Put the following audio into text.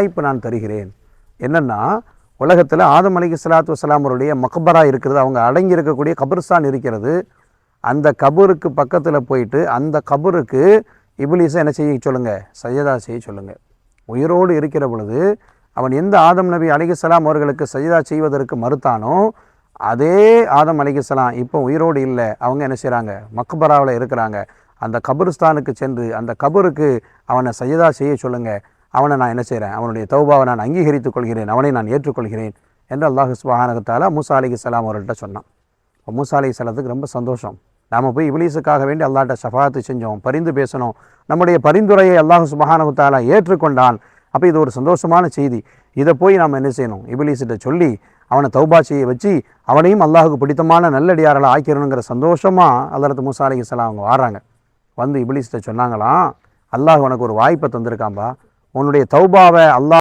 வாய்ப்பு நான் தருகிறேன். என்னென்னா, உலகத்தில் ஆதம் அலைஹிஸ்ஸலாத்து வஸ்ஸலாம் அவருடைய மக்பரா இருக்கிறது, அவங்க அடங்கி இருக்கக்கூடிய கபர்ஸ்தான் இருக்கிறது. அந்த கபருக்கு பக்கத்தில் போயிட்டு அந்த கபருக்கு இப்லீஸை என்ன செய்ய சொல்லுங்கள், சஜதா செய்ய சொல்லுங்கள். உயிரோடு இருக்கிற பொழுது அவன் எந்த ஆதம் நபி அலைஹிஸ்ஸலாம் அவர்களுக்கு சஜதா செய்வதற்கு மறுத்தானோ, அதே ஆதம் அலைஹிஸ்ஸலாம் இப்போ உயிரோடு இல்லை, அவங்க என்ன செய்கிறாங்க, மக்பராவில் இருக்கிறாங்க. அந்த கபருஸ்தானுக்கு சென்று அந்த கபருக்கு அவனை சஜதா செய்ய சொல்லுங்கள். அவனை நான் என்ன செய்கிறேன், அவனுடைய தௌபாவை நான் அங்கீகரித்துக் கொள்கிறேன், அவனை நான் ஏற்றுக்கொள்கிறேன் என்று அல்லாஹ் சுப்ஹானஹு வ தஆலா மூசா அலைஹிஸ்ஸலாம் அவர்கள்ட்ட சொன்னான். மூசா அலைஹிஸ்ஸலாத்துக்கு ரொம்ப சந்தோஷம். நாம் போய் இப்லீஸுக்காக வேண்டி அல்லாஹ்ட்ட ஷஃபாத்து செஞ்சோம், பரிந்து பேசணும், நம்முடைய பரிந்துரையை அல்லாஹ் சுப்ஹானஹு வ தஆலா ஏற்றுக்கொண்டான். அப்போ இது ஒரு சந்தோஷமான செய்தி. இதை போய் நாம் என்ன செய்யணும், இப்லீஸ்கிட்ட சொல்லி அவனை தௌபா செய்ய வச்சு அவனையும் அல்லாஹுக்கு பிடித்தமான நல்லடியாரெல்லாம் ஆக்கிடணுங்கிற சந்தோஷமாக ஹஜ்ரத் மூசா அலைஹிஸ்ஸலாம் அவங்க வராங்க. வந்து இப்லீஸ்கிட்ட சொன்னாங்களாம், அல்லாஹ் உனக்கு ஒரு வாய்ப்பை தந்திருக்காம்பா, உன்னுடைய தௌபாவை அல்லாஹ்